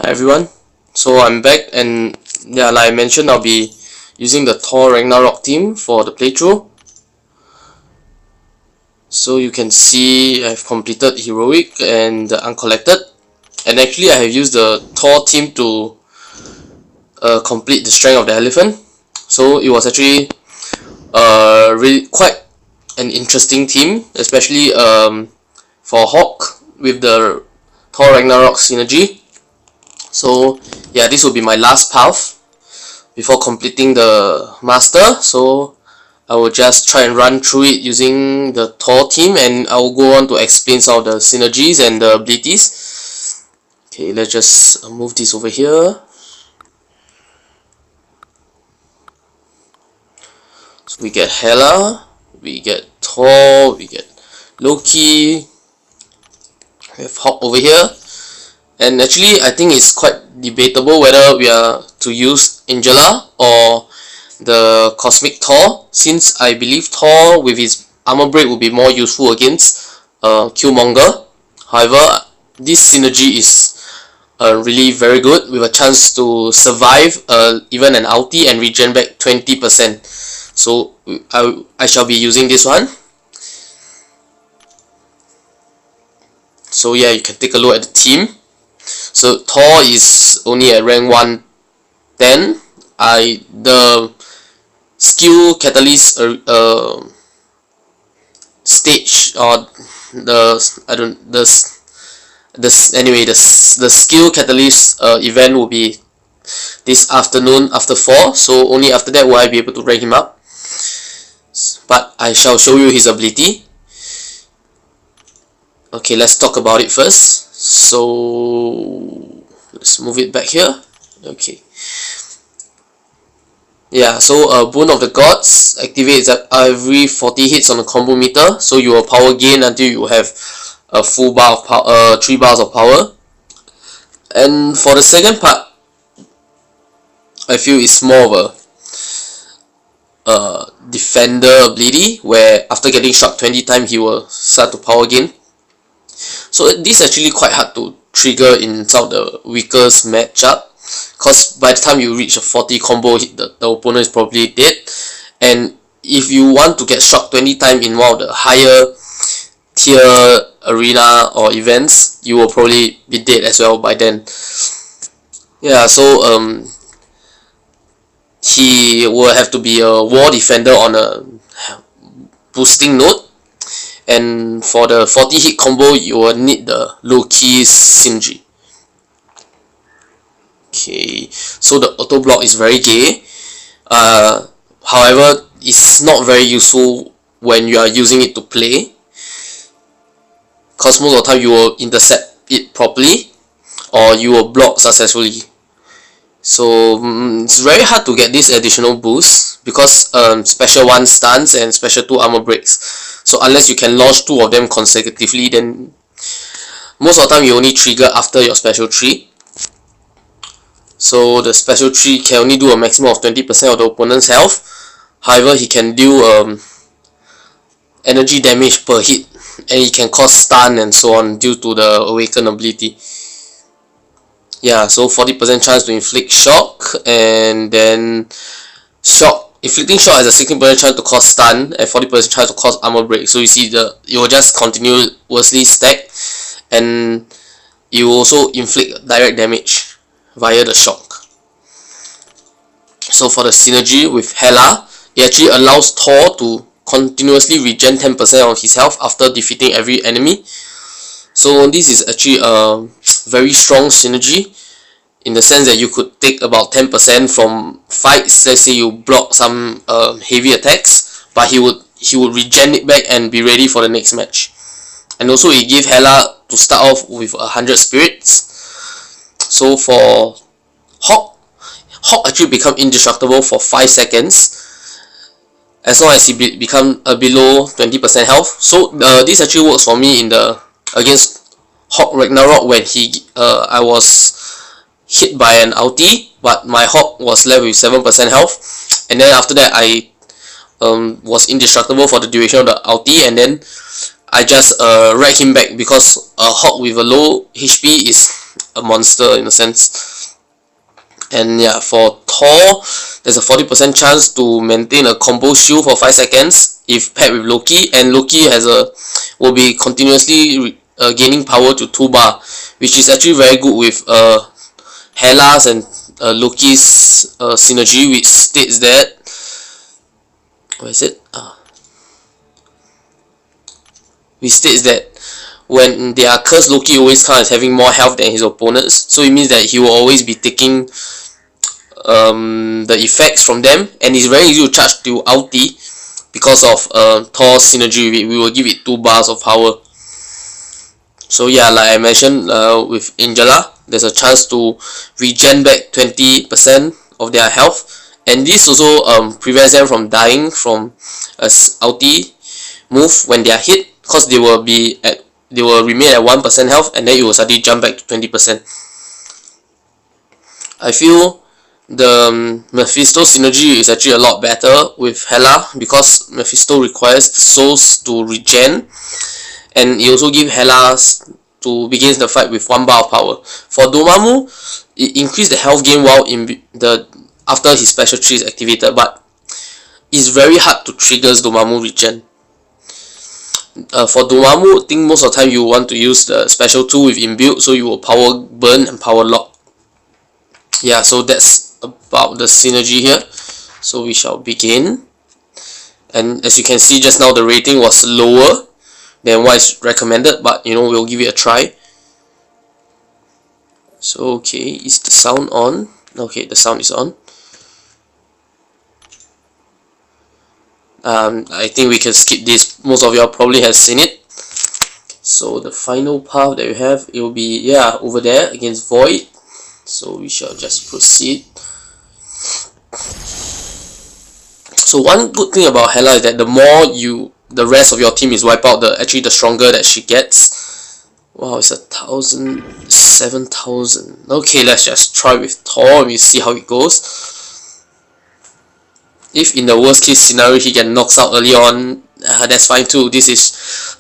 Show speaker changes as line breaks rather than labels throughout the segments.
Hi everyone, so I'm back, and yeah, like I mentioned, I'll be using the Thor Ragnarok team for the playthrough. So you can see I've completed Heroic and the Uncollected, and actually I have used the Thor team to complete the Strength of the Elephant. So it was actually really quite an interesting team, especially for Hawk with the Thor Ragnarok synergy. So yeah, this will be my last path before completing the master, so I will just try and run through it using the Thor team, and I will go on to explain some of the synergies and the abilities. Okay, let's just move this over here. So we get Hela, we get Thor, we get Loki, we have Hawk over here. And actually, I think it's quite debatable whether we are to use Angela or the Cosmic Thor, since I believe Thor with his armor break will be more useful against Killmonger. However, this synergy is really very good, with a chance to survive even an ulti and regen back 20%. So I shall be using this one. So yeah, you can take a look at the team. So Thor is only at rank 110. The skill catalyst stage, or the skill catalyst event will be this afternoon after 4. So only after that will I be able to rank him up. But I shall show you his ability. Okay, let's talk about it first. So let's move it back here. Okay. Yeah, so Boon of the Gods activates at every 40 hits on the combo meter. So you will power gain until you have a full bar of power, 3 bars of power. And for the second part, I feel it's more of a defender ability, where after getting shot 20 times he will start to power gain. So this is actually quite hard to trigger in some of the weakest matchup, because by the time you reach a 40 combo hit, the opponent is probably dead. And if you want to get shocked 20 times in one of the higher tier arena or events, you will probably be dead as well by then. Yeah, so he will have to be a war defender on a boosting node. And for the 40 hit combo, you will need the Loki synergy. Okay, so the auto block is very gay. However, it's not very useful when you are using it to play, because most of the time you will intercept it properly, or you will block successfully. So it's very hard to get this additional boost, because special 1 stuns and special 2 armor breaks. So unless you can launch 2 of them consecutively, then most of the time you only trigger after your special 3. So the special 3 can only do a maximum of 20% of the opponent's health. However, he can deal energy damage per hit, and he can cause stun and so on due to the awaken ability. Yeah, so 40% chance to inflict shock, and then inflicting shock has a 16% chance to cause stun and 40% chance to cause armor break. So you see, it will just continuously stack, and you will also inflict direct damage via the shock. So for the synergy with Hela, it actually allows Thor to continuously regen 10% of his health after defeating every enemy. So this is actually a very strong synergy, in the sense that you could take about 10% from fights. Let's say you block some heavy attacks, but he would regen it back and be ready for the next match. And also he gave Hela to start off with 100 spirits. So for Hawk actually become indestructible for 5 seconds as long as he become below 20% health. So this actually works for me against Hawk Ragnarok, when I was hit by an ulti, but my Hawk was left with 7% health, and then after that I was indestructible for the duration of the ulti, and then I just rack him back, because a Hawk with a low HP is a monster in a sense. And yeah, for Thor, there's a 40% chance to maintain a combo shield for 5 seconds if paired with Loki, and Loki will be continuously gaining power to 2 bar, which is actually very good with Hela's and Loki's synergy, which states that, where is it? Which states that when they are cursed, Loki always counts as having more health than his opponents, so it means that he will always be taking the effects from them, and it's very easy to charge to ulti because of Thor's synergy. We will give it 2 bars of power. So yeah, like I mentioned, with Angela, there's a chance to regen back 20% of their health, and this also prevents them from dying from a ulti move when they are hit, because they will remain at 1% health, and then it will suddenly jump back to 20%. I feel the Mephisto synergy is actually a lot better with Hela, because Mephisto requires the souls to regen, and it also gives Hela to begin the fight with 1 bar of power. For Dormammu, it increased the health gain while after his special tree is activated, but it's very hard to trigger Dormammu regen. For Dormammu, I think most of the time you want to use the special 2 with inbuilt, so you will power burn and power lock. Yeah, so that's about the synergy here. So we shall begin, and as you can see just now, the rating was lower than what is recommended, but you know, we'll give it a try. So okay, is the sound on? Okay, the sound is on. I think we can skip this, most of y'all probably have seen it. So the final path that we have, it will be, yeah, over there against Void. So we shall just proceed. So one good thing about Hela is that the more the rest of your team is wiped out, the stronger that she gets. Wow, it's 1,000, 7,000. Okay, let's just try with Thor and we see how it goes. If in the worst case scenario he gets knocked out early on, that's fine too. This is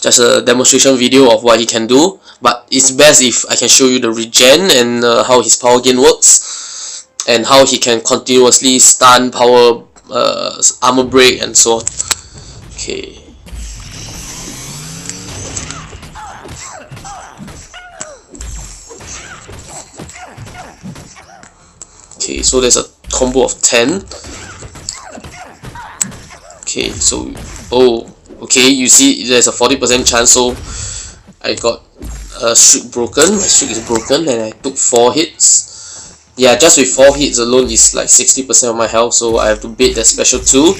just a demonstration video of what he can do, but it's best if I can show you the regen and how his power gain works, and how he can continuously stun, power, armor break, and so on. Okay. Okay, so there's a combo of 10. Okay, so okay, you see there's a 40% chance, so I got a streak broken. My streak is broken, and I took 4 hits. Yeah, just with 4 hits alone is like 60% of my health, so I have to bait that special 2.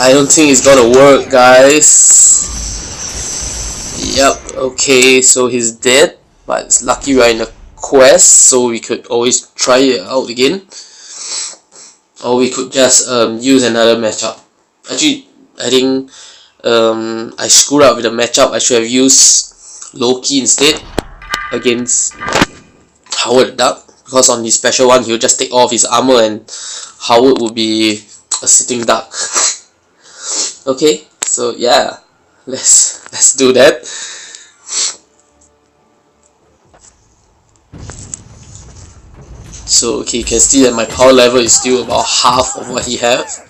I don't think it's gonna work, guys. Yep, okay, so he's dead, but it's lucky we're in a quest, so we could always try it out again, or we could just use another matchup. Actually, I think I screwed up with the matchup. I should have used Loki instead against Howard Duck, because on his special one he'll just take off his armor and Howard would be a sitting duck. Okay, so yeah, let's do that. So okay, you can see that my power level is still about half of what he has.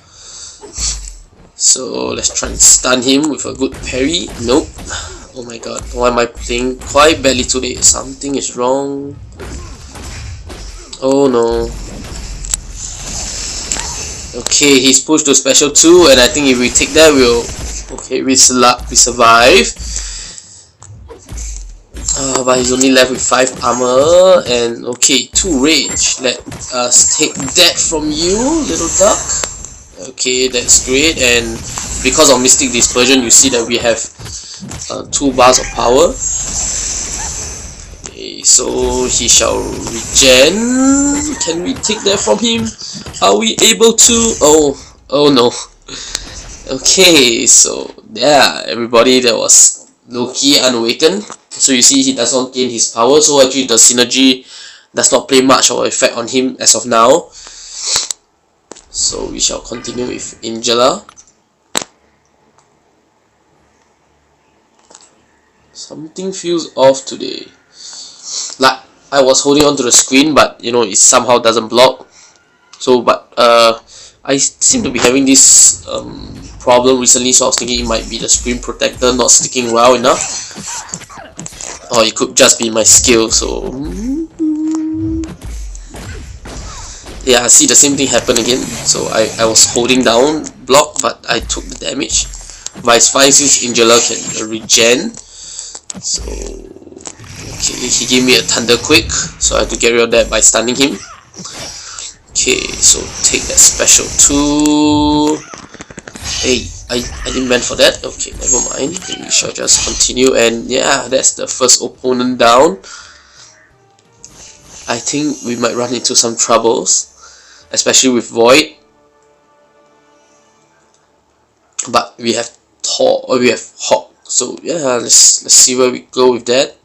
So let's try and stun him with a good parry. Nope. Oh my god, why am I playing quite badly today? Something is wrong. Oh no. Okay, he's pushed to special 2, and I think if we take that, we survive. But he's only left with 5 armor, and okay, 2 rage. Let us take that from you, little duck. Okay, that's great, and because of Mystic Dispersion, you see that we have 2 bars of power. Okay, so he shall regen. Can we take that from him? Are we able to? Oh no. Okay, so yeah, everybody, that was Loki Unawakened. So you see he does not gain his power, so actually the synergy does not play much of an effect on him as of now. So we shall continue with Angela. Something feels off today. Like, I was holding on to the screen, but you know, it somehow doesn't block. So but I seem to be having this problem recently, so I was thinking it might be the screen protector not sticking well enough, or it could just be my skill. So yeah, I see the same thing happen again. So I was holding down block, but I took the damage. Vice 5-6 Angela can regen. So okay, he gave me a thunder quick, so I had to get rid of that by stunning him. Okay, so take that special 2. Hey, I didn't meant for that. Okay, never mind. We shall just continue, and yeah, that's the first opponent down. I think we might run into some troubles, especially with Void. But we have Thor, or we have Hawk. So yeah, let's see where we go with that.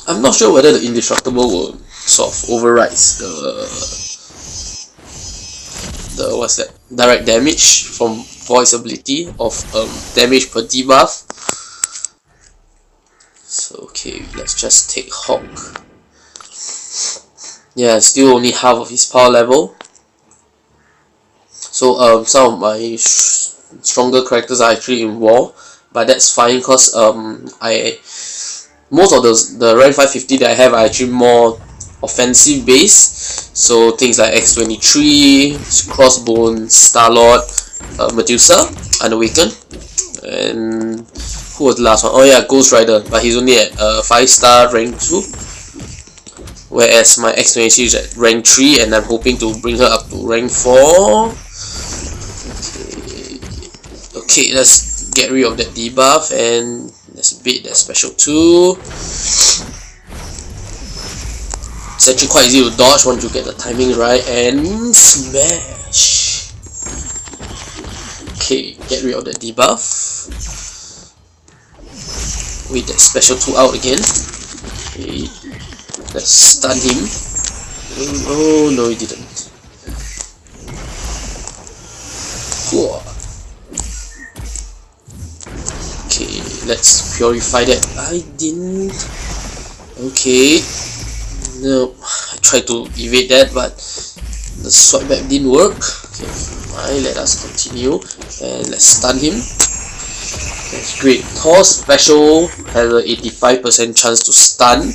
I'm not sure whether the Indestructible will sort of overrides the what's that, direct damage from Void's ability of damage per debuff. So okay, let's just take Hawk. Yeah, still only half of his power level. So some of my stronger characters are actually in war, but that's fine because most of the rank 550 that I have are actually more offensive based. So things like X-23, Crossbone, Star-Lord, Medusa, Unawakened, and who was the last one? Oh yeah, Ghost Rider, but he's only at 5-star rank 2. Whereas my X-23 is at rank 3, and I'm hoping to bring her up to rank 4. Okay, let's get rid of that debuff and let's bait that special 2. It's actually quite easy to dodge once you get the timing right, and smash. Okay, get rid of that debuff. Wait that special 2 out again. Okay, let's stun him. Oh no, he didn't. Whoa. Okay, let's purify that. I didn't. Okay. No, I tried to evade that, but the swipe back didn't work. Okay, fine, let us continue. And let's stun him. That's great. Thor special has an 85% chance to stun.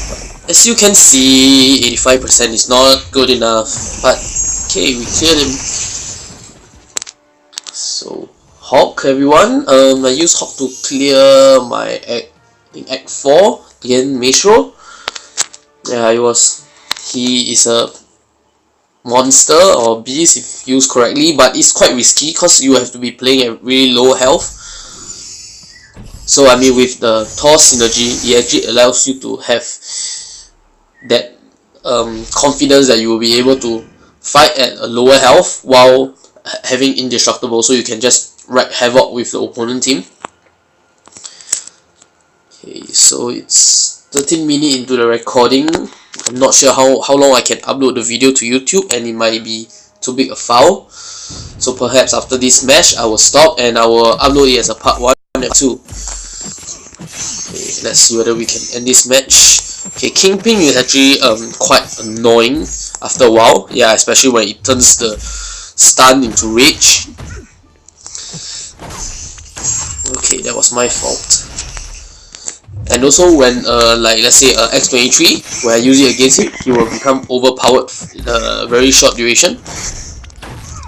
But as you can see, 85% is not good enough. But okay, we cleared him. So Hawk, everyone. I use Hawk to clear my Act 4 again, Maestro. Yeah, he is a monster or beast if used correctly, but it's quite risky because you have to be playing at really low health. So I mean, with the Thor synergy, it actually allows you to have that confidence that you will be able to fight at a lower health while having Indestructible, so you can just wreak havoc with the opponent team. Okay, so it's 13 minutes into the recording. I'm not sure how long I can upload the video to YouTube, and it might be too big a file. So perhaps after this match, I will stop and I will upload it as a part 1 and 2. Okay, let's see whether we can end this match. Okay, Kingpin is actually quite annoying after a while. Yeah, especially when it turns the stun into rage. Okay, that was my fault. And also when like let's say X-23, when I use it against him, he will become overpowered in a very short duration.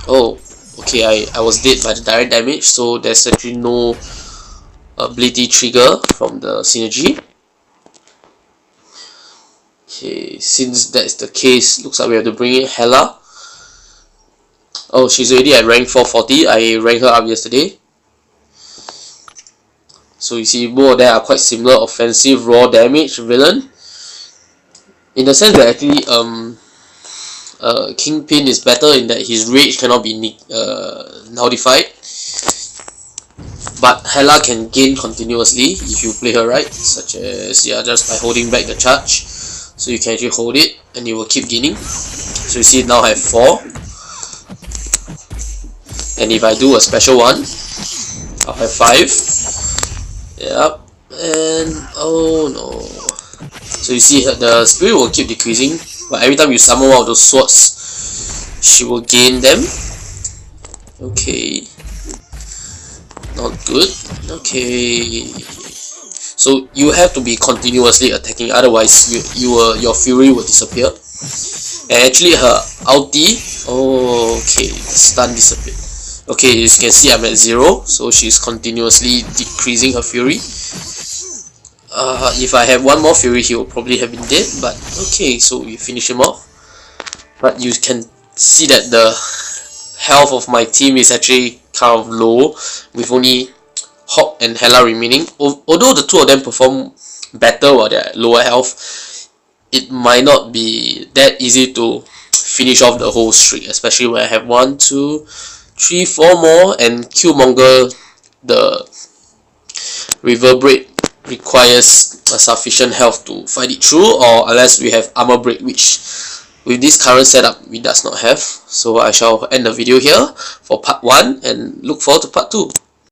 Oh, okay, I was dead by the direct damage, so there's actually no ability trigger from the synergy. Okay, since that's the case, looks like we have to bring in Hela. Oh, she's already at rank 440, I ranked her up yesterday. So you see, both of them are quite similar, offensive, raw damage villain. In the sense that actually, Kingpin is better in that his rage cannot be nullified. But Hela can gain continuously if you play her right, such as just by holding back the charge. So you can actually hold it and it will keep gaining. So you see, now I have 4. And if I do a special one, I'll have 5. Yep, And oh no. So you see the spirit will keep decreasing, but every time you summon one of those swords, she will gain them. Okay. Not good. Okay. So you have to be continuously attacking, otherwise your fury will disappear. And actually her ulti, oh okay, the stun disappeared. Okay, as you can see I'm at 0, so she's continuously decreasing her fury. If I had one more fury, he would probably have been dead, but okay, so we finish him off. But you can see that the health of my team is actually kind of low, with only Hawk and Hela remaining. Although the two of them perform better while they're at lower health, it might not be that easy to finish off the whole streak, especially when I have 1, 2, 3, 4 more, and Killmonger, the Reverberate requires a sufficient health to fight it through, or unless we have armor break, which with this current setup we does not have. So I shall end the video here for part 1 and look forward to part 2.